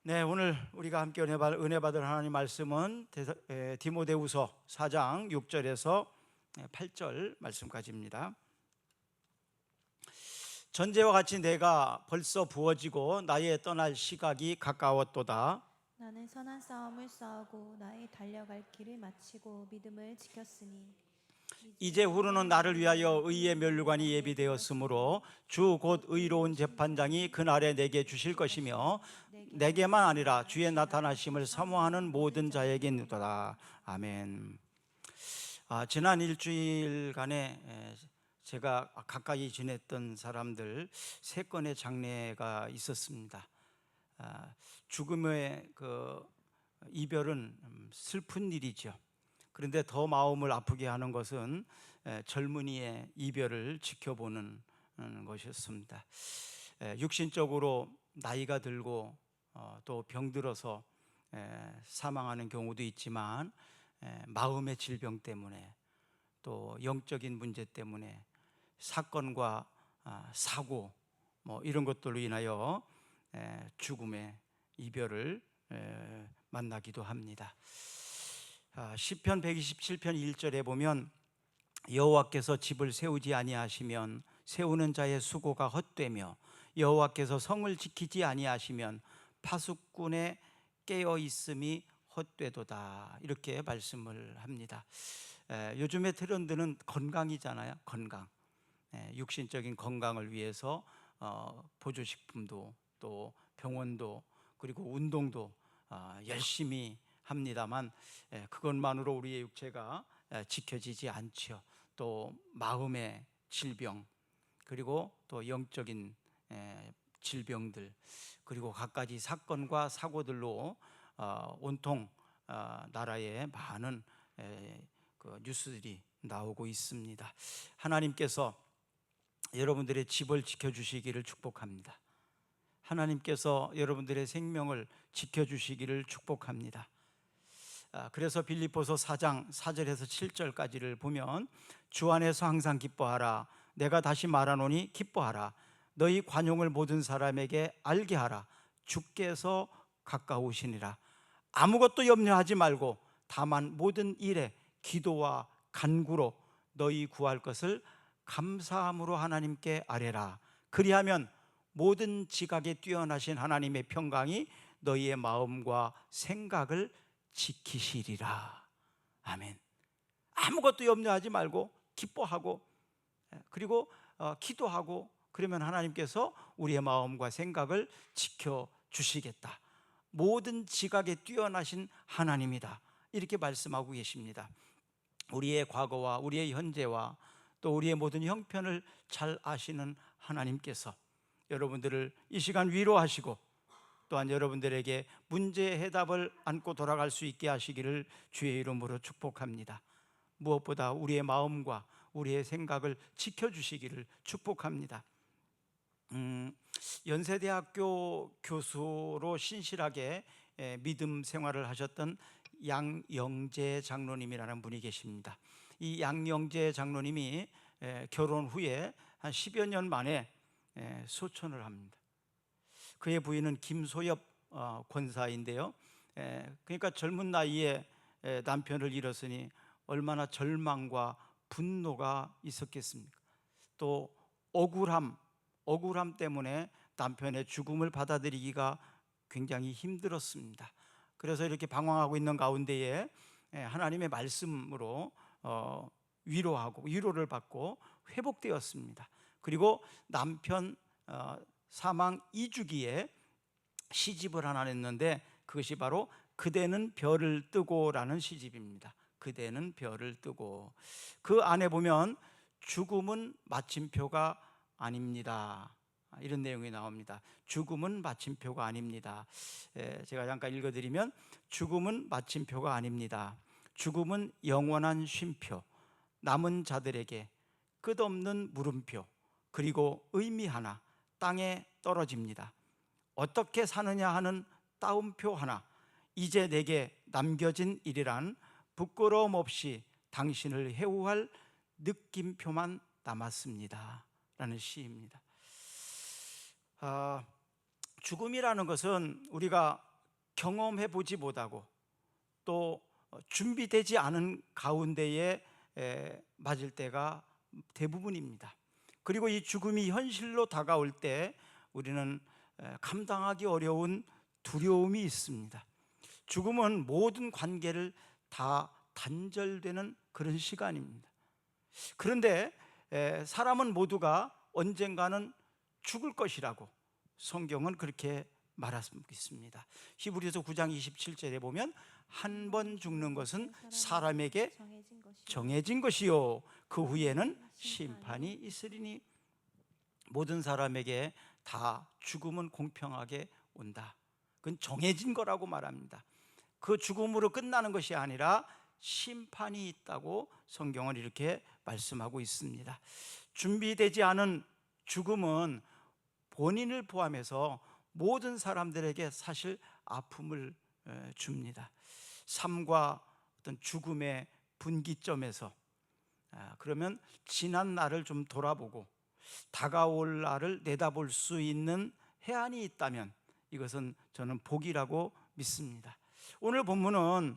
네, 오늘 우리가 함께 은혜 받을 하나님 말씀은 디모데후서 4장 6절에서 8절 말씀까지입니다. 전제와 같이 내가 벌써 부어지고 나의 떠날 시각이 가까웠도다. 나는 선한 싸움을 싸우고 나의 달려갈 길을 마치고 믿음을 지켰으니 이제 후로는 나를 위하여 의의 면류관이 예비되었으므로 주 곧 의로운 재판장이 그날에 내게 주실 것이며 내게만 아니라 주의 나타나심을 사모하는 모든 자에게니도다. 아멘. 지난 일주일간에 제가 가까이 지냈던 사람들 3건의 장례가 있었습니다. 죽음의 그 이별은 슬픈 일이죠. 그런데 더 마음을 아프게 하는 것은 젊은이의 이별을 지켜보는 것이었습니다. 육신적으로 나이가 들고 또 병들어서 사망하는 경우도 있지만 마음의 질병 때문에 또 영적인 문제 때문에 사건과 사고 이런 것들로 인하여 죽음의 이별을 만나기도 합니다. 시편 127편 1절에 보면 여호와께서 집을 세우지 아니하시면 세우는 자의 수고가 헛되며 여호와께서 성을 지키지 아니하시면 파수꾼의 깨어 있음이 헛되도다, 이렇게 말씀을 합니다. 요즘의 트렌드는 건강이잖아요. 건강, 육신적인 건강을 위해서 보조식품도 또 병원도 그리고 운동도 열심히 합니다만 그것만으로 우리의 육체가 지켜지지 않죠. 또 마음의 질병, 그리고 또 영적인 질병들, 그리고 갖가지 사건과 사고들로 온통 나라에 많은 그 뉴스들이 나오고 있습니다. 하나님께서 여러분들의 집을 지켜주시기를 축복합니다. 하나님께서 여러분들의 생명을 지켜주시기를 축복합니다. 그래서 빌립보서 4장 4절에서 7절까지를 보면 주 안에서 항상 기뻐하라. 내가 다시 말하노니 기뻐하라. 너희 관용을 모든 사람에게 알게 하라. 주께서 가까우시니라. 아무것도 염려하지 말고 다만 모든 일에 기도와 간구로 너희 구할 것을 감사함으로 하나님께 아뢰라. 그리하면 모든 지각에 뛰어나신 하나님의 평강이 너희의 마음과 생각을 지키시리라. 아멘. 아무것도 염려하지 말고 기뻐하고 그리고 기도하고, 그러면 하나님께서 우리의 마음과 생각을 지켜주시겠다. 모든 지각에 뛰어나신 하나님이다, 이렇게 말씀하고 계십니다. 우리의 과거와 우리의 현재와 또 우리의 모든 형편을 잘 아시는 하나님께서 여러분들을 이 시간 위로하시고 또한 여러분들에게 문제의 해답을 안고 돌아갈 수 있게 하시기를 주의 이름으로 축복합니다. 무엇보다 우리의 마음과 우리의 생각을 지켜주시기를 축복합니다. 연세대학교 교수로 신실하게 믿음 생활을 하셨던 양영재 장로님이라는 분이 계십니다. 이 양영재 장로님이 결혼 후에 한 10여 년 만에 소천을 합니다. 그의 부인은 김소엽 권사인데요. 그러니까 젊은 나이에 남편을 잃었으니 얼마나 절망과 분노가 있었겠습니까? 또 억울함 때문에 남편의 죽음을 받아들이기가 굉장히 힘들었습니다. 그래서 이렇게 방황하고 있는 가운데에 하나님의 말씀으로 위로하고 위로를 받고 회복되었습니다. 그리고 남편 사망 2주기에 시집을 하나 냈는데 그것이 바로 그대는 별을 뜨고라는 시집입니다. 그대는 별을 뜨고. 그 안에 보면 죽음은 마침표가 아닙니다, 이런 내용이 나옵니다. 죽음은 마침표가 아닙니다. 제가 잠깐 읽어드리면 죽음은 마침표가 아닙니다. 죽음은 영원한 쉼표, 남은 자들에게 끝없는 물음표, 그리고 의미 하나, 땅에 떨어집니다. 어떻게 사느냐 하는 따옴표 하나, 이제 내게 남겨진 일이란 부끄러움 없이 당신을 해우할 느낌표만 남았습니다, 라는 시입니다. 죽음이라는 것은 우리가 경험해 보지 못하고 또 준비되지 않은 가운데에 맞을 때가 대부분입니다. 그리고 이 죽음이 현실로 다가올 때 우리는 감당하기 어려운 두려움이 있습니다. 죽음은 모든 관계를 다 단절되는 그런 시간입니다. 그런데 사람은 모두가 언젠가는 죽을 것이라고 성경은 그렇게 말하고 있습니다. 히브리서 9장 27절에 보면 한 번 죽는 것은 사람에게 정해진 것이요 그 후에는 심판이 있으리니 모든 사람에게 다 죽음은 공평하게 온다. 그건 정해진 거라고 말합니다. 그 죽음으로 끝나는 것이 아니라 심판이 있다고 성경은 이렇게 말씀하고 있습니다. 준비되지 않은 죽음은 본인을 포함해서 모든 사람들에게 사실 아픔을 줍니다. 삶과 어떤 죽음의 분기점에서 그러면 지난 날을 좀 돌아보고 다가올 날을 내다볼 수 있는 해안이 있다면 이것은 저는 복이라고 믿습니다. 오늘 본문은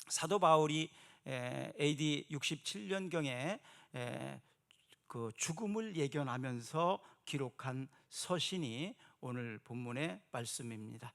사도 바울이 AD 67년경에 그 죽음을 예견하면서 기록한 서신이 오늘 본문의 말씀입니다.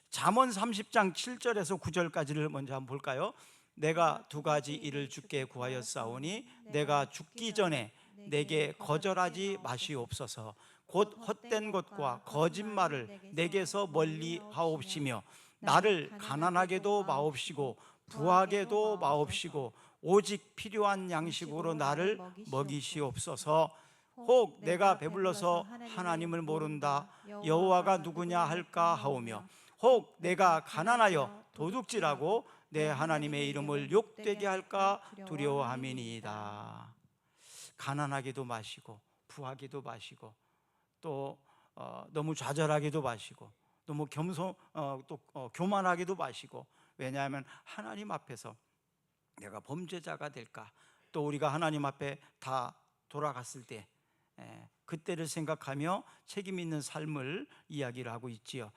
잠언 30장 7절에서 9절까지를 먼저 한번 볼까요? 내가 두 가지 일을 주께 구하였사오니 내가 죽기 전에 내게 거절하지 마시옵소서. 곧 헛된 것과 거짓말을 내게서 멀리 하옵시며 나를 가난하게도 마옵시고 부하게도 마옵시고 오직 필요한 양식으로 나를 먹이시옵소서. 혹 내가 배불러서 하나님을 모른다 여호와가 누구냐 할까 하오며 혹 내가 가난하여 도둑질하고 내 하나님의 이름을 욕되게 할까 두려워함이니이다. 가난하게도 마시고 부하게도 마시고 또 너무 좌절하게도 마시고 너무 교만하게도 마시고, 왜냐하면 하나님 앞에서 내가 범죄자가 될까, 또 우리가 하나님 앞에 다 돌아갔을 때 그때를 생각하며 책임 있는 삶을 이야기를 하고 있지요.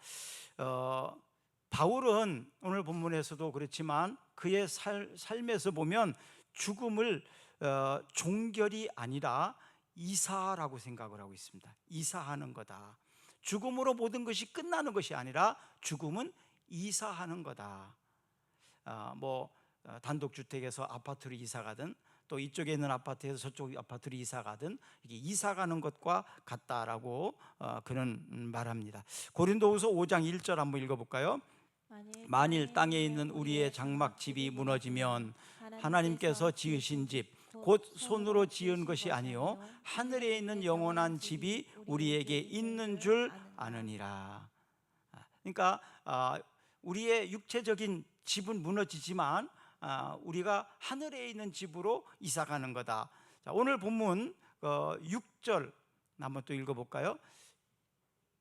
바울은 오늘 본문에서도 그렇지만 그의 삶에서 보면 죽음을 종결이 아니라 이사라고 생각을 하고 있습니다. 이사하는 거다. 죽음으로 모든 것이 끝나는 것이 아니라 죽음은 이사하는 거다. 단독주택에서 아파트로 이사 가든 또 이쪽에 있는 아파트에서 저쪽 아파트로 이사 가든 이게 이사 가는 것과 같다라고 그는 말합니다. 고린도후서 5장 1절 한번 읽어볼까요? 만일 땅에 있는 우리의 장막집이 무너지면 하나님께서 지으신 집 곧 손으로 지은 것이 아니요 하늘에 있는 영원한 집이 우리에게 있는 줄 아느니라. 그러니까 우리의 육체적인 집은 무너지지만 우리가 하늘에 있는 집으로 이사가는 거다. 자, 오늘 본문 6절 한번 또 읽어볼까요?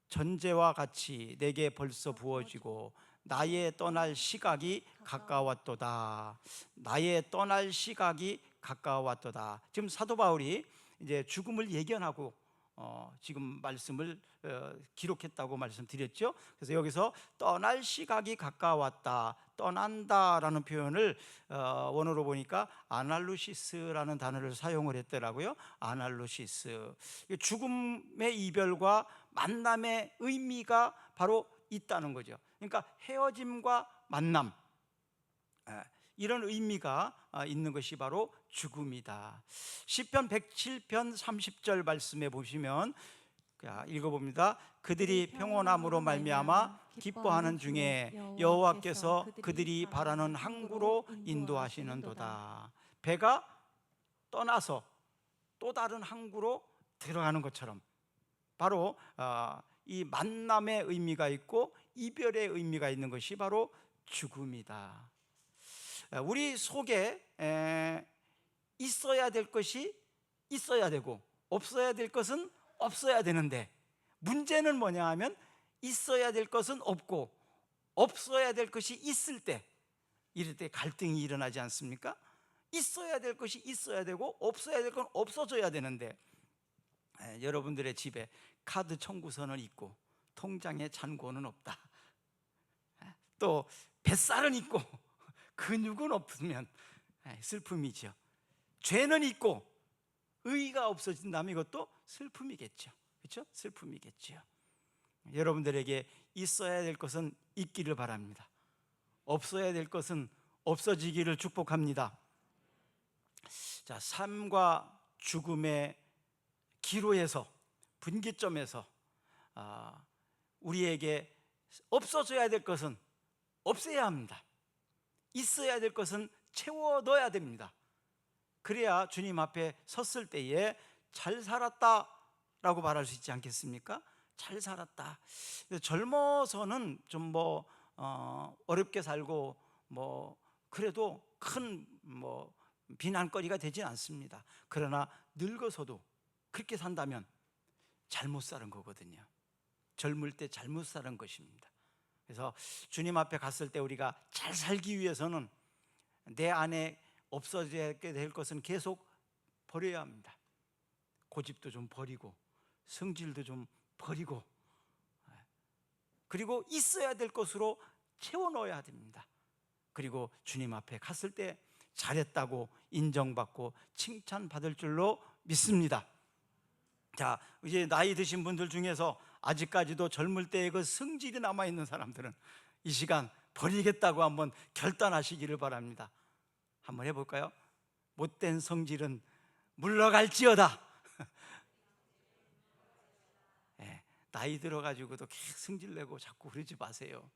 전제와 같이 내게 벌써 부어지고 나의 떠날 시각이 가까웠도다. 나의 떠날 시각이 가까웠도다. 지금 사도 바울이 이제 죽음을 예견하고 지금 말씀을 기록했다고 말씀드렸죠. 그래서 여기서 떠날 시각이 가까웠다, 떠난다라는 표현을 원어로 보니까 아날루시스라는 단어를 사용을 했더라고요. 아날루시스. 죽음의 이별과 만남의 의미가 바로 있다는 거죠. 그러니까 헤어짐과 만남, 이런 의미가 있는 것이 바로 죽음이다. 시편 107편 30절 말씀에 보시면 읽어봅니다. 그들이 평온함으로 말미암아 기뻐하는 중에 여호와께서 그들이 바라는 항구로 인도하시는도다. 배가 떠나서 또 다른 항구로 들어가는 것처럼 바로 이 만남의 의미가 있고 이별의 의미가 있는 것이 바로 죽음이다. 우리 속에 있어야 될 것이 있어야 되고 없어야 될 것은 없어야 되는데, 문제는 뭐냐 하면 있어야 될 것은 없고 없어야 될 것이 있을 때, 이럴 때 갈등이 일어나지 않습니까? 있어야 될 것이 있어야 되고 없어야 될 건 없어져야 되는데, 여러분들의 집에 카드 청구서는 있고 통장에 잔고는 없다. 또 뱃살은 있고 근육은 없으면 슬픔이죠. 죄는 있고 의가 없어진다면 이것도 슬픔이겠죠. 그렇죠? 슬픔이겠죠. 여러분들에게 있어야 될 것은 있기를 바랍니다. 없어야 될 것은 없어지기를 축복합니다. 자, 삶과 죽음의 기로에서, 분기점에서 우리에게 없어져야 될 것은 없애야 합니다. 있어야 될 것은 채워 넣어야 됩니다. 그래야 주님 앞에 섰을 때에 잘 살았다 라고 말할 수 있지 않겠습니까? 잘 살았다. 젊어서는 좀 어렵게 살고 그래도 큰 비난거리가 되진 않습니다. 그러나 늙어서도 그렇게 산다면 잘못 사는 거거든요. 젊을 때 잘못 사는 것입니다. 그래서 주님 앞에 갔을 때 우리가 잘 살기 위해서는 내 안에 없어지게 될 것은 계속 버려야 합니다. 고집도 좀 버리고 성질도 좀 버리고, 그리고 있어야 될 것으로 채워 넣어야 됩니다. 그리고 주님 앞에 갔을 때 잘했다고 인정받고 칭찬받을 줄로 믿습니다. 자, 이제 나이 드신 분들 중에서 아직까지도 젊을 때의 그 성질이 남아있는 사람들은 이 시간 버리겠다고 한번 결단하시기를 바랍니다. 한번 해볼까요? 못된 성질은 물러갈지어다. 나이 들어가지고도 계속 성질내고 자꾸 그러지 마세요.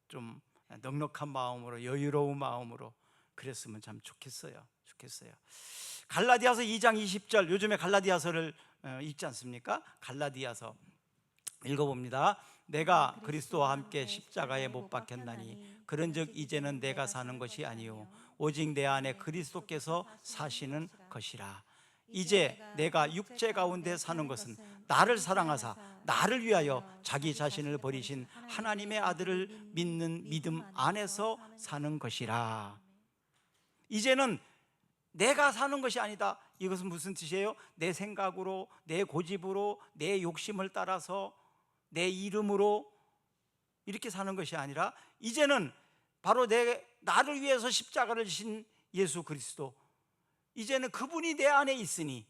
좀 넉넉한 마음으로, 여유로운 마음으로 그랬으면 참 좋겠어요. 갈라디아서 2장 20절, 요즘에 갈라디아서를 읽지 않습니까? 갈라디아서 읽어봅니다. 내가 그리스도와 함께 십자가에 못 박혔나니 그런즉 이제는 내가 사는 것이 아니요 오직 내 안에 그리스도께서 사시는 것이라. 이제 내가 육체 가운데 사는 것은 나를 사랑하사 나를 위하여 자기 자신을 버리신 하나님의 아들을 믿는 믿음 안에서 사는 것이라. 이제는 내가 사는 것이 아니다. 이것은 무슨 뜻이에요? 내 생각으로, 내 고집으로, 내 욕심을 따라서, 내 이름으로 이렇게 사는 것이 아니라 이제는 바로 나를 위해서 십자가를 지신 예수 그리스도, 이제는 그분이 내 안에 있으니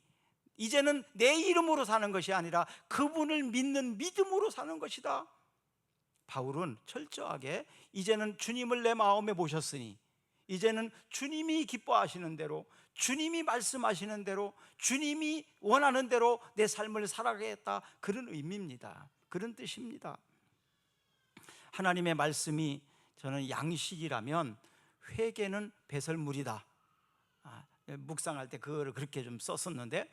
이제는 내 이름으로 사는 것이 아니라 그분을 믿는 믿음으로 사는 것이다. 바울은 철저하게 이제는 주님을 내 마음에 모셨으니 이제는 주님이 기뻐하시는 대로, 주님이 말씀하시는 대로, 주님이 원하는 대로 내 삶을 살아가겠다, 그런 의미입니다. 그런 뜻입니다. 하나님의 말씀이 저는 양식이라면 회개는 배설물이다. 묵상할 때 그거를 그렇게 좀 썼었는데,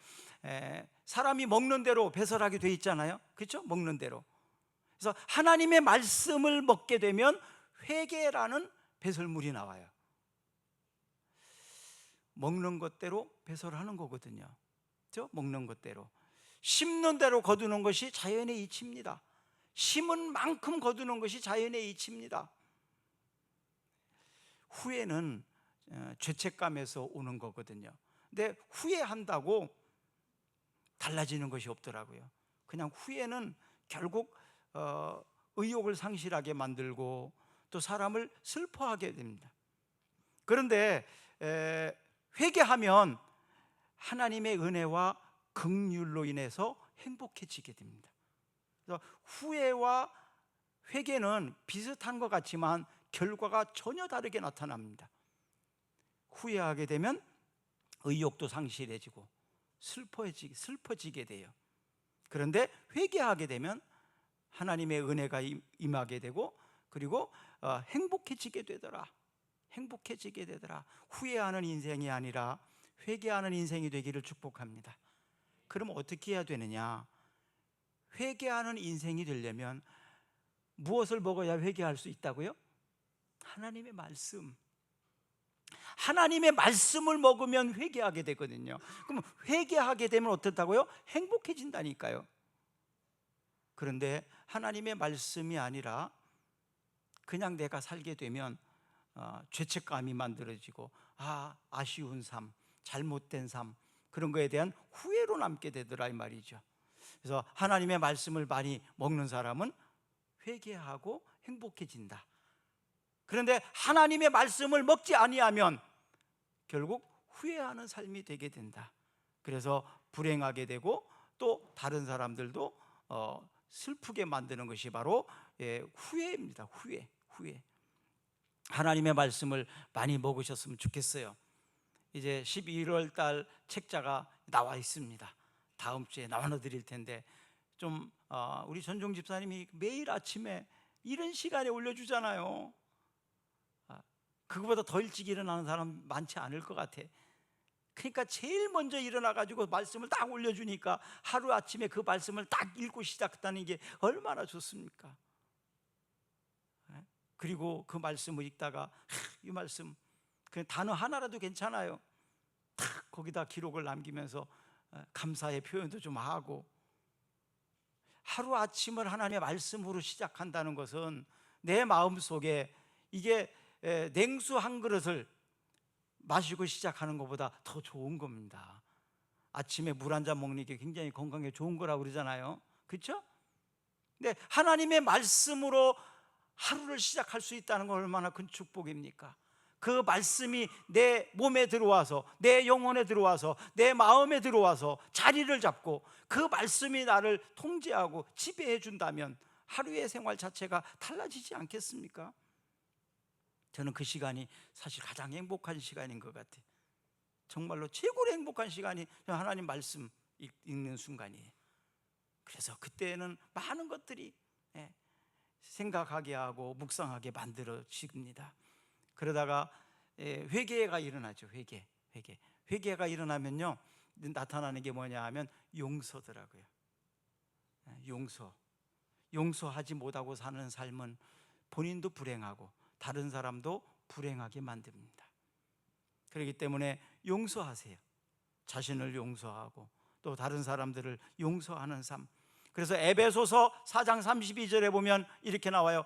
사람이 먹는 대로 배설하게 돼 있잖아요. 그렇죠? 먹는 대로. 그래서 하나님의 말씀을 먹게 되면 회개라는 배설물이 나와요. 먹는 것대로 배설하는 거거든요. 그렇죠? 먹는 것대로. 심는 대로 거두는 것이 자연의 이치입니다. 심은 만큼 거두는 것이 자연의 이치입니다. 후회는 죄책감에서 오는 거거든요. 근데 후회한다고 달라지는 것이 없더라고요. 그냥 후회는 결국 의욕을 상실하게 만들고 또 사람을 슬퍼하게 됩니다. 그런데 회개하면 하나님의 은혜와 긍휼로 인해서 행복해지게 됩니다. 그래서 후회와 회개는 비슷한 것 같지만 결과가 전혀 다르게 나타납니다. 후회하게 되면 의욕도 상실해지고 슬퍼지게 돼요. 그런데 회개하게 되면 하나님의 은혜가 임하게 되고, 그리고 행복해지게 되더라. 후회하는 인생이 아니라 회개하는 인생이 되기를 축복합니다. 그럼 어떻게 해야 되느냐? 회개하는 인생이 되려면 무엇을 먹어야 회개할 수 있다고요? 하나님의 말씀. 하나님의 말씀을 먹으면 회개하게 되거든요. 그럼 회개하게 되면 어떻다고요? 행복해진다니까요. 그런데 하나님의 말씀이 아니라 그냥 내가 살게 되면 죄책감이 만들어지고 아쉬운 삶, 잘못된 삶, 그런 거에 대한 후회로 남게 되더라 이 말이죠. 그래서 하나님의 말씀을 많이 먹는 사람은 회개하고 행복해진다. 그런데 하나님의 말씀을 먹지 아니하면 결국 후회하는 삶이 되게 된다. 그래서 불행하게 되고 또 다른 사람들도 슬프게 만드는 것이 바로 후회입니다. 후회. 하나님의 말씀을 많이 먹으셨으면 좋겠어요. 이제 11월 달 책자가 나와 있습니다. 다음 주에 나눠드릴 텐데 좀 우리 전종 집사님이 매일 아침에 이런 시간에 올려주잖아요. 그거보다 더 일찍 일어나는 사람 많지 않을 것 같아. 그러니까 제일 먼저 일어나가지고 말씀을 딱 올려주니까 하루 아침에 그 말씀을 딱 읽고 시작했다는 게 얼마나 좋습니까? 그리고 그 말씀을 읽다가 이 말씀 그냥 단어 하나라도 괜찮아요. 탁 거기다 기록을 남기면서 감사의 표현도 좀 하고, 하루 아침을 하나님의 말씀으로 시작한다는 것은 내 마음속에 이게 냉수 한 그릇을 마시고 시작하는 것보다 더 좋은 겁니다. 아침에 물 한 잔 먹는 게 굉장히 건강에 좋은 거라고 그러잖아요. 그렇죠? 근데 하나님의 말씀으로 하루를 시작할 수 있다는 건 얼마나 큰 축복입니까? 그 말씀이 내 몸에 들어와서, 내 영혼에 들어와서, 내 마음에 들어와서 자리를 잡고 그 말씀이 나를 통제하고 지배해 준다면 하루의 생활 자체가 달라지지 않겠습니까? 저는 그 시간이 사실 가장 행복한 시간인 것 같아요. 정말로 최고로 행복한 시간이 하나님 말씀 읽는 순간이에요. 그래서 그때는 많은 것들이 생각하게 하고 묵상하게 만들어집니다. 그러다가 회개가 일어나죠. 회개가 일어나면요, 나타나는 게 뭐냐 하면 용서더라고요. 용서하지 못하고 사는 삶은 본인도 불행하고 다른 사람도 불행하게 만듭니다. 그렇기 때문에 용서하세요. 자신을 용서하고 또 다른 사람들을 용서하는 삶. 그래서 에베소서 4장 32절에 보면 이렇게 나와요.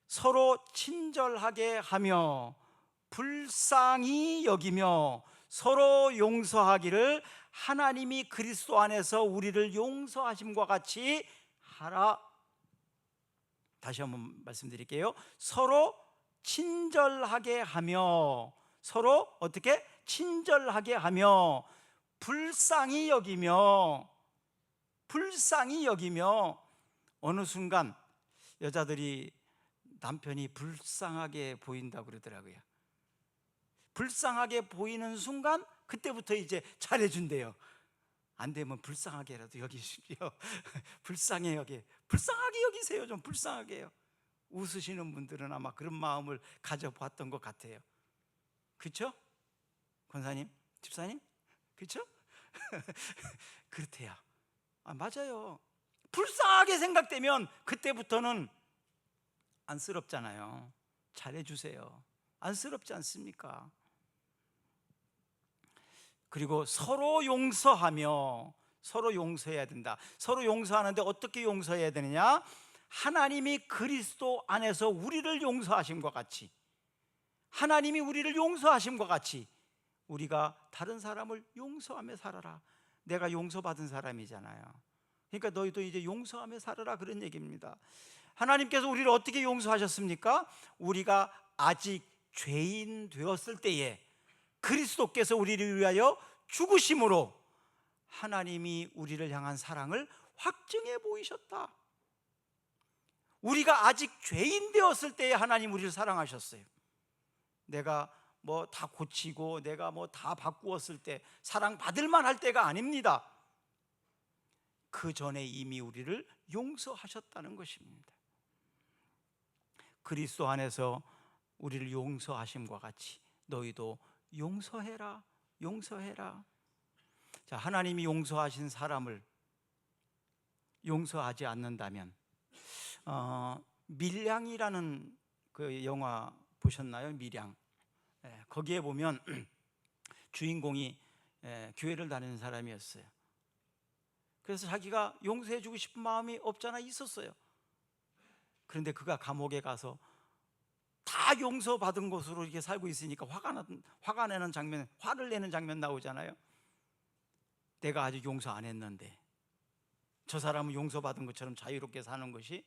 서로 친절하게 하며 불쌍히 여기며 서로 용서하기를 하나님이 그리스도 안에서 우리를 용서하심과 같이 하라. 다시 한번 말씀드릴게요. 서로 친절하게 하며, 서로 어떻게? 친절하게 하며 불쌍히 여기며, 어느 순간 여자들이 남편이 불쌍하게 보인다고 그러더라고요. 불쌍하게 보이는 순간 그때부터 이제 잘해준대요. 안 되면 불쌍하게라도 여기십시오. 불쌍하게 여기세요. 좀 불쌍하게요. 웃으시는 분들은 아마 그런 마음을 가져봤던 것 같아요. 그렇죠? 권사님, 집사님, 그렇죠? 그렇대요. 맞아요. 불쌍하게 생각되면 그때부터는 안쓰럽잖아요. 잘해주세요. 안쓰럽지 않습니까? 그리고 서로 용서하며, 서로 용서해야 된다. 서로 용서하는데 어떻게 용서해야 되느냐? 하나님이 그리스도 안에서 우리를 용서하심과 같이, 하나님이 우리를 용서하심과 같이 우리가 다른 사람을 용서하며 살아라. 내가 용서받은 사람이잖아요. 그러니까 너희도 이제 용서하며 살아라, 그런 얘기입니다. 하나님께서 우리를 어떻게 용서하셨습니까? 우리가 아직 죄인 되었을 때에 그리스도께서 우리를 위하여 죽으심으로 하나님이 우리를 향한 사랑을 확증해 보이셨다. 우리가 아직 죄인 되었을 때에 하나님 우리를 사랑하셨어요. 내가 뭐 다 고치고 내가 뭐 다 바꾸었을 때 사랑받을 만할 때가 아닙니다. 그 전에 이미 우리를 용서하셨다는 것입니다. 그리스도 안에서 우리를 용서하심과 같이 너희도 용서해라. 자, 하나님이 용서하신 사람을 용서하지 않는다면, 밀양이라는 그 영화 보셨나요? 밀양. 거기에 보면 주인공이 교회를 다니는 사람이었어요. 그래서 자기가 용서해주고 싶은 마음이 없잖아 있었어요. 그런데 그가 감옥에 가서 다 용서받은 것으로 이렇게 살고 있으니까 화를 내는 장면 나오잖아요. 내가 아직 용서 안 했는데 저 사람은 용서받은 것처럼 자유롭게 사는 것이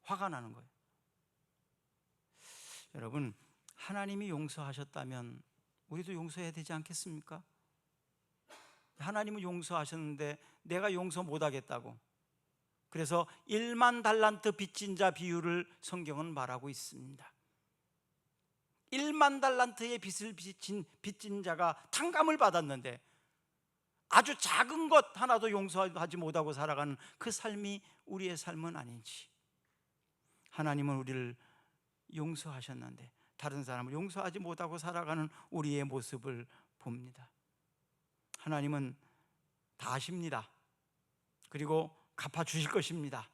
화가 나는 거예요. 여러분, 하나님이 용서하셨다면 우리도 용서해야 되지 않겠습니까? 하나님은 용서하셨는데 내가 용서 못하겠다고, 그래서 1만 달란트 빚진 자 비유를 성경은 말하고 있습니다. 1만 달란트의 빚을 빚진 자가 탕감을 받았는데 아주 작은 것 하나도 용서하지 못하고 살아가는 그 삶이 우리의 삶은 아닌지, 하나님은 우리를 용서하셨는데 다른 사람을 용서하지 못하고 살아가는 우리의 모습을 봅니다. 하나님은 다 아십니다. 그리고 갚아주실 것입니다.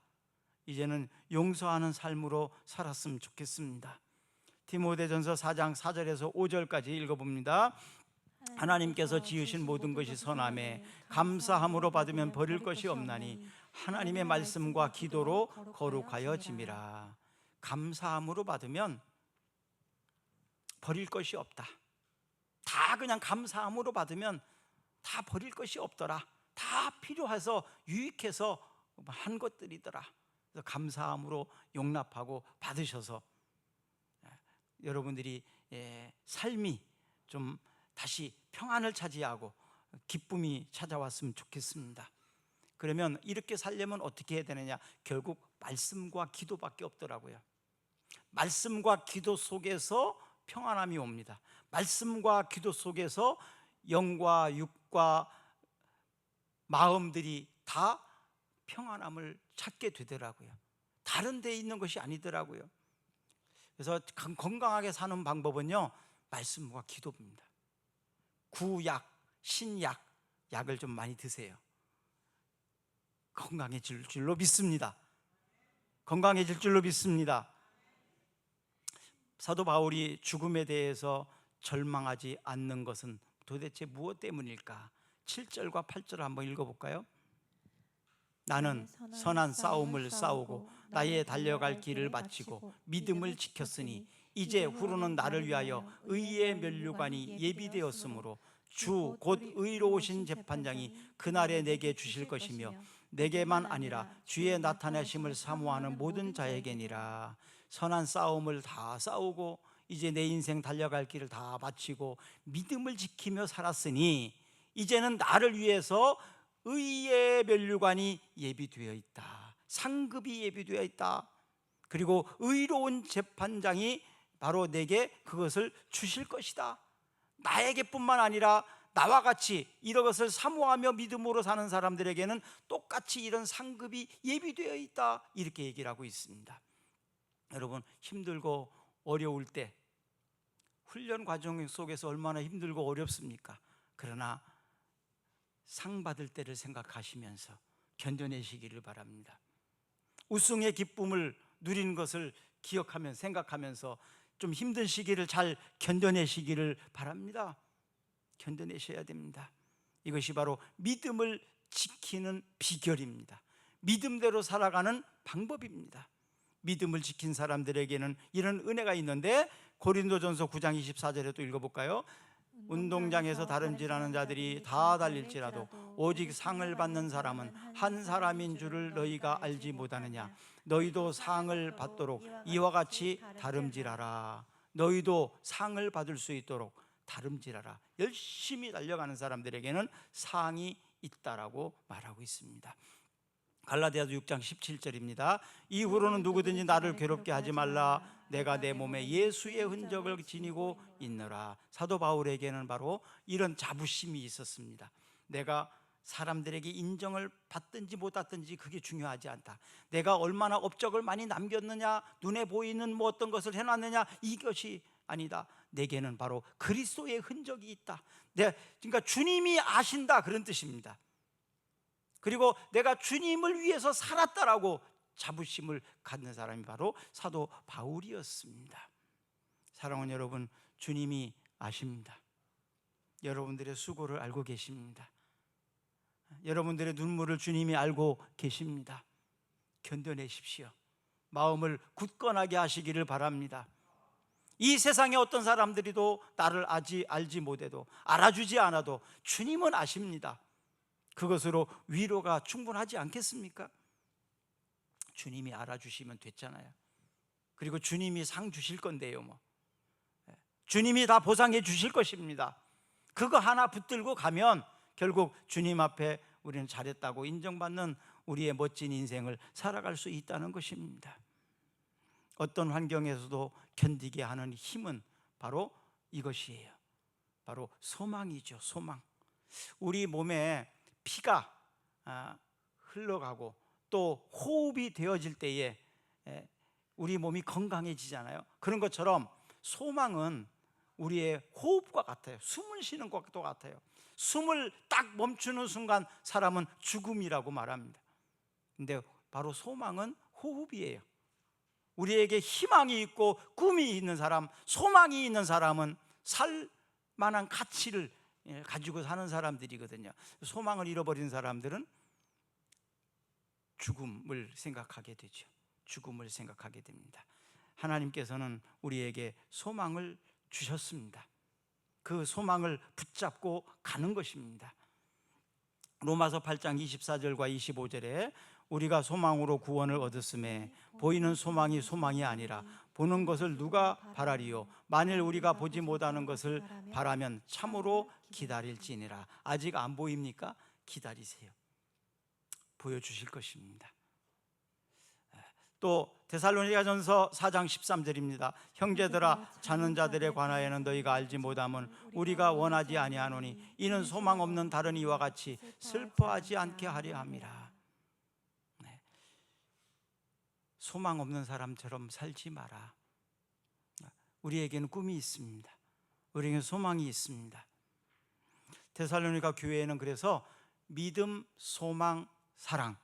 이제는 용서하는 삶으로 살았으면 좋겠습니다. 디모데전서 4장 4절에서 5절까지 읽어봅니다. 하나님께서 지으신 모든 것이 선함에 감사함으로 받으면 버릴 것이 없나니 하나님의 말씀과 기도로 거룩하여 짐이라. 감사함으로 받으면 버릴 것이 없다. 다 그냥 감사함으로 받으면 다 버릴 것이 없더라. 다 필요해서 유익해서 한 것들이더라. 그래서 감사함으로 용납하고 받으셔서 여러분들이 삶이 좀 다시 평안을 차지하고 기쁨이 찾아왔으면 좋겠습니다. 그러면 이렇게 살려면 어떻게 해야 되느냐? 결국 말씀과 기도밖에 없더라고요. 말씀과 기도 속에서 평안함이 옵니다. 말씀과 기도 속에서 영과 육과 마음들이 다 평안함을 찾게 되더라고요. 다른 데 있는 것이 아니더라고요. 그래서 건강하게 사는 방법은요, 말씀과 기도입니다. 구약, 신약, 약을 좀 많이 드세요. 건강해질 줄로 믿습니다. 건강해질 줄로 믿습니다. 사도 바울이 죽음에 대해서 절망하지 않는 것은 도대체 무엇 때문일까? 7절과 8절을 한번 읽어볼까요? 나는 선한 싸움을 싸우고 나의 달려갈 길을 마치고 믿음을 지켰으니 이제 후로는 나를 위하여 의의 면류관이 예비되었으므로 주 곧 의로우신 재판장이 그날에 내게 주실 것이며 내게만 아니라 주의 나타나심을 사모하는 모든 자에게니라. 선한 싸움을 다 싸우고 이제 내 인생 달려갈 길을 다 마치고 믿음을 지키며 살았으니 이제는 나를 위해서 의의 면류관이 예비되어 있다. 상급이 예비되어 있다. 그리고 의로운 재판장이 바로 내게 그것을 주실 것이다. 나에게뿐만 아니라 나와 같이 이런 것을 사모하며 믿음으로 사는 사람들에게는 똑같이 이런 상급이 예비되어 있다. 이렇게 얘기를 하고 있습니다. 여러분, 힘들고 어려울 때 훈련 과정 속에서 얼마나 힘들고 어렵습니까? 그러나 상 받을 때를 생각하시면서 견뎌내시기를 바랍니다. 우승의 기쁨을 누리는 것을 기억하면 생각하면서 좀 힘든 시기를 잘 견뎌내시기를 바랍니다. 견뎌내셔야 됩니다. 이것이 바로 믿음을 지키는 비결입니다. 믿음대로 살아가는 방법입니다. 믿음을 지킨 사람들에게는 이런 은혜가 있는데 고린도전서 9장 24절에 또 읽어볼까요? 운동장에서 다름질하는 자들이 다 달릴지라도 오직 상을 받는 사람은 한 사람인 줄을 너희가 알지 못하느냐? 너희도 상을 받도록 이와 같이 다름질하라. 너희도 상을 받을 수 있도록 다름질하라. 열심히 달려가는 사람들에게는 상이 있다라고 말하고 있습니다. 갈라디아서 6장 17절입니다. 이후로는 누구든지 나를 괴롭게 하지 말라. 내가 내 몸에 예수의 흔적을 지니고 있노라. 사도 바울에게는 바로 이런 자부심이 있었습니다. 내가 사람들에게 인정을 받든지 못 받든지 그게 중요하지 않다. 내가 얼마나 업적을 많이 남겼느냐, 눈에 보이는 뭐 어떤 것을 해놨느냐, 이것이 아니다. 내게는 바로 그리스도의 흔적이 있다. 그러니까 주님이 아신다, 그런 뜻입니다. 그리고 내가 주님을 위해서 살았다라고 자부심을 갖는 사람이 바로 사도 바울이었습니다. 사랑하는 여러분, 주님이 아십니다. 여러분들의 수고를 알고 계십니다. 여러분들의 눈물을 주님이 알고 계십니다. 견뎌내십시오. 마음을 굳건하게 하시기를 바랍니다. 이 세상에 어떤 사람들이도 나를 알지 못해도, 알아주지 않아도 주님은 아십니다. 그것으로 위로가 충분하지 않겠습니까? 주님이 알아주시면 됐잖아요. 그리고 주님이 상 주실 건데요, 뭐 주님이 다 보상해 주실 것입니다. 그거 하나 붙들고 가면 결국 주님 앞에 우리는 잘했다고 인정받는 우리의 멋진 인생을 살아갈 수 있다는 것입니다. 어떤 환경에서도 견디게 하는 힘은 바로 이것이에요. 바로 소망이죠. 소망. 우리 몸에 피가 흘러가고 또 호흡이 되어질 때에 우리 몸이 건강해지잖아요. 그런 것처럼 소망은 우리의 호흡과 같아요. 숨을 쉬는 것도 같아요. 숨을 딱 멈추는 순간 사람은 죽음이라고 말합니다. 근데 바로 소망은 호흡이에요. 우리에게 희망이 있고 꿈이 있는 사람, 소망이 있는 사람은 살 만한 가치를 가지고 사는 사람들이거든요. 소망을 잃어버린 사람들은 죽음을 생각하게 되죠. 죽음을 생각하게 됩니다. 하나님께서는 우리에게 소망을 주셨습니다. 그 소망을 붙잡고 가는 것입니다. 로마서 8장 24절과 25절에 우리가 소망으로 구원을 얻었음에 보이는 소망이 소망이 아니라 보는 것을 누가 바라리요? 만일 우리가 보지 못하는 것을 바라면 참으로 기다릴지니라. 아직 안 보입니까? 기다리세요. 보여주실 것입니다. 또 데살로니가전서 4장 13절입니다. 형제들아, 자는 자들에 관하여는 너희가 알지 못함은 우리가 원하지 아니하노니 이는 소망 없는 다른 이와 같이 슬퍼하지 않게 하려 함이라. 소망 없는 사람처럼 살지 마라. 우리에게는 꿈이 있습니다. 우리에게는 소망이 있습니다. 데살로니가 교회에는 그래서 믿음, 소망, 사랑,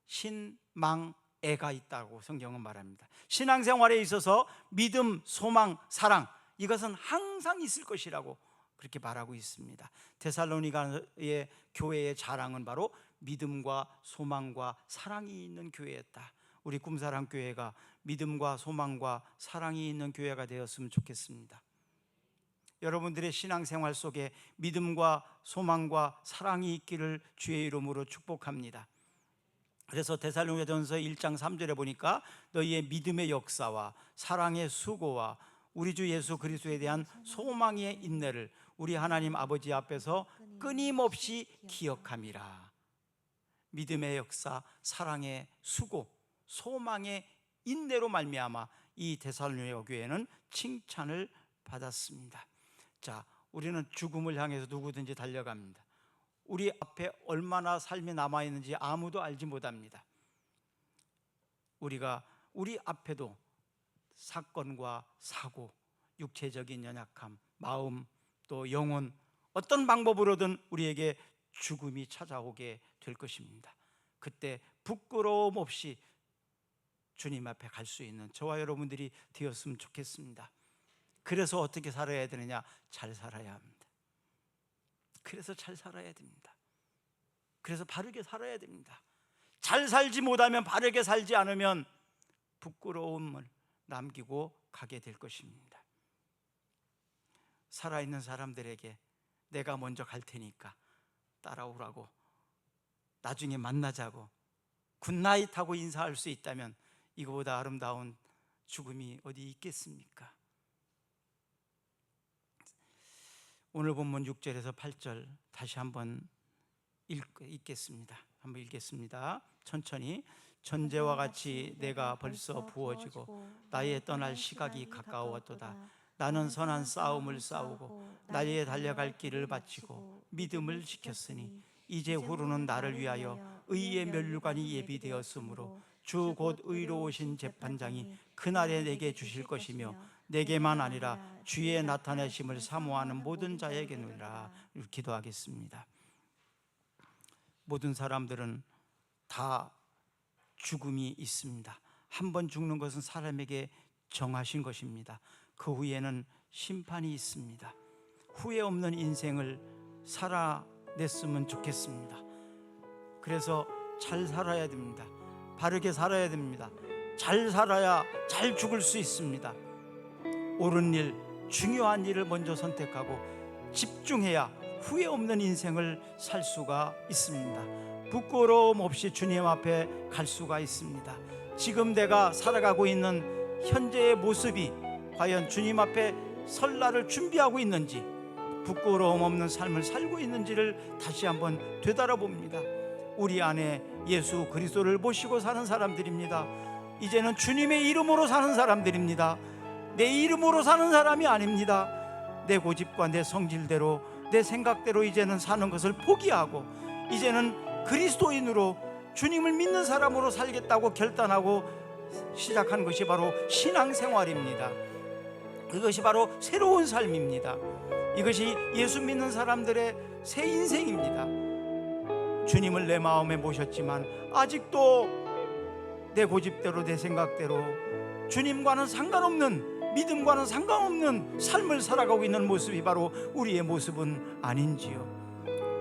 신망, 애가 있다고 성경은 말합니다. 신앙생활에 있어서 믿음, 소망, 사랑, 이것은 항상 있을 것이라고 그렇게 말하고 있습니다. 데살로니가의 교회의 자랑은 바로 믿음과 소망과 사랑이 있는 교회였다. 우리 꿈사랑 교회가 믿음과 소망과 사랑이 있는 교회가 되었으면 좋겠습니다. 여러분들의 신앙생활 속에 믿음과 소망과 사랑이 있기를 주의 이름으로 축복합니다. 그래서 데살로니가전서 1장 3절에 보니까 너희의 믿음의 역사와 사랑의 수고와 우리 주 예수 그리스도에 대한 소망의 인내를 우리 하나님 아버지 앞에서 끊임없이 기억함이라. 믿음의 역사, 사랑의 수고, 소망의 인내로 말미암아 이 데살로니가 교회는 칭찬을 받았습니다. 자, 우리는 죽음을 향해서 누구든지 달려갑니다. 우리 앞에 얼마나 삶이 남아있는지 아무도 알지 못합니다. 우리가 우리 앞에도 사건과 사고, 육체적인 연약함, 마음, 또 영혼, 어떤 방법으로든 우리에게 죽음이 찾아오게 될 것입니다. 그때 부끄러움 없이 주님 앞에 갈 수 있는 저와 여러분들이 되었으면 좋겠습니다. 그래서 어떻게 살아야 되느냐? 잘 살아야 합니다. 그래서 잘 살아야 됩니다. 그래서 바르게 살아야 됩니다. 잘 살지 못하면, 바르게 살지 않으면 부끄러움을 남기고 가게 될 것입니다. 살아있는 사람들에게 내가 먼저 갈 테니까 따라오라고, 나중에 만나자고 굿나잇 하고 인사할 수 있다면 이거보다 아름다운 죽음이 어디 있겠습니까? 오늘 본문 6절에서 8절 다시 한번 읽겠습니다. 한번 읽겠습니다. 천천히. 전제와 같이 내가 벌써 부어지고 나의 떠날 시각이 가까웠도다. 나는 선한 싸움을 싸우고 나의 달려갈 길을 바치고 믿음을 지켰으니 이제 후로는 나를 위하여 의의 면류관이 예비되었으므로 주 곧 의로우신 재판장이 그날에 내게 주실 것이며 내게만 아니라 주의 나타내심을 사모하는 모든 자에게노라. 기도하겠습니다. 모든 사람들은 다 죽음이 있습니다. 한 번 죽는 것은 사람에게 정하신 것입니다. 그 후에는 심판이 있습니다. 후회 없는 인생을 살아냈으면 좋겠습니다. 그래서 잘 살아야 됩니다. 바르게 살아야 됩니다. 잘 살아야 잘 죽을 수 있습니다. 옳은 일, 중요한 일을 먼저 선택하고 집중해야 후회 없는 인생을 살 수가 있습니다. 부끄러움 없이 주님 앞에 갈 수가 있습니다. 지금 내가 살아가고 있는 현재의 모습이 과연 주님 앞에 설날을 준비하고 있는지, 부끄러움 없는 삶을 살고 있는지를 다시 한번 되돌아봅니다. 우리 안에 예수 그리스도를 모시고 사는 사람들입니다. 이제는 주님의 이름으로 사는 사람들입니다. 내 이름으로 사는 사람이 아닙니다. 내 고집과 내 성질대로, 내 생각대로 이제는 사는 것을 포기하고, 이제는 그리스도인으로 주님을 믿는 사람으로 살겠다고 결단하고 시작한 것이 바로 신앙생활입니다. 이것이 바로 새로운 삶입니다. 이것이 예수 믿는 사람들의 새 인생입니다. 주님을 내 마음에 모셨지만 아직도 내 고집대로, 내 생각대로 주님과는 상관없는, 믿음과는 상관없는 삶을 살아가고 있는 모습이 바로 우리의 모습은 아닌지요.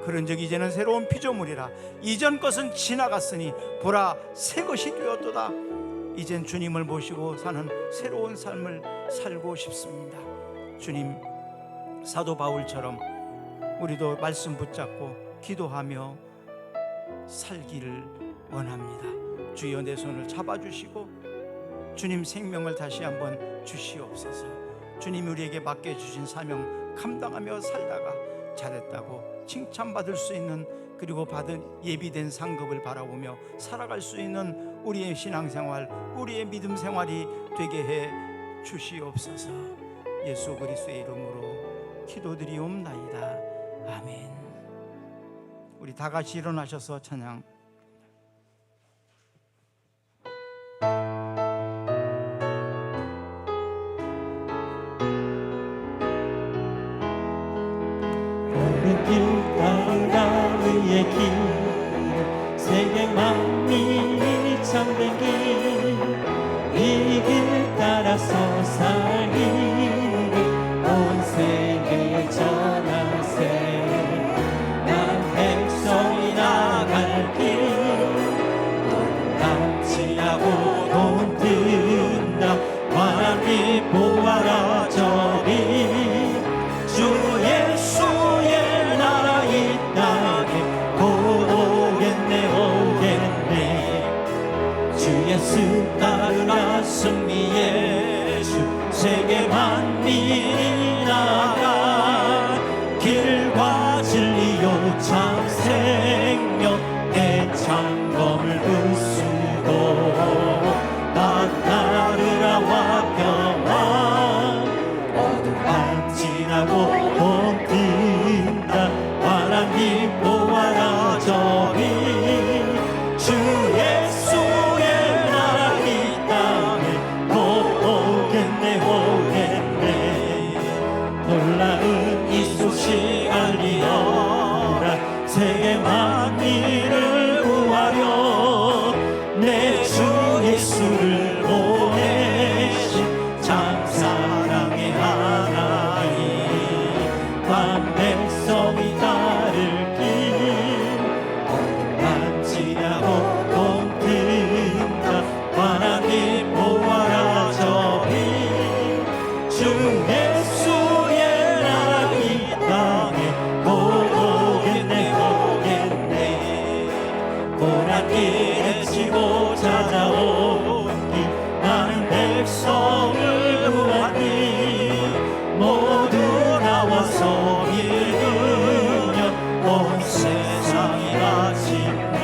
그런즉 이제는 새로운 피조물이라, 이전 것은 지나갔으니 보라 새 것이 되었도다. 이젠 주님을 모시고 사는 새로운 삶을 살고 싶습니다. 주님, 사도 바울처럼 우리도 말씀 붙잡고 기도하며 살기를 원합니다. 주여 내 손을 잡아주시고 주님 생명을 다시 한번 주시옵소서. 주님 우리에게 맡겨주신 사명 감당하며 살다가 잘했다고 칭찬받을 수 있는, 그리고 받은 예비된 상급을 바라보며 살아갈 수 있는 우리의 신앙생활, 우리의 믿음 생활이 되게 해 주시옵소서. 예수 그리스도의 이름으로 기도드리옵나이다. 아멘. 우리 다 같이 일어나셔서 찬양. 길 따라 의의 길, 세계 만민이 참된 길, 이 길 따라서 살기를 온 세계에 전하세. 난 백성이 나갈 길, 남지하고 돈 든다. 환한 빛 보아라 저리, 주 예수의 나라 이 땅에 곧 오겠네 오겠네. 주 예수 따르라 승리의 주, 세계 만민이 나가 길과 진리요 참 생명 내 창검을 부수고 나 따르라 화평한 어둠 반지나고 돈 든다. 환한 빛 보아라 저리, 주 예수의 나라 이 땅에 곧 오겠네 오겠네. 놀라운 이 소식 알리어라, 세계 만민을 구하려 내 주 예수를 보내신 참 사랑의 하나님. 반 백성이 따를 길, 어둠 반지하고 돈 든다. 환한 빛 보아라 저리, 주 예수의 나라 이 땅에 곧 오겠네 오겠네. 고난 길에 치고 찾아온 길, 많은 백성을 구하니 모두 나와서 읽으면 온 세상이 마침내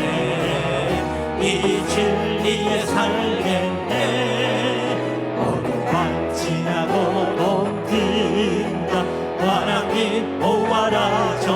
이 진리에 살겠네. 어둠 반지나고 돈 든다. 환한 빛 보아라 저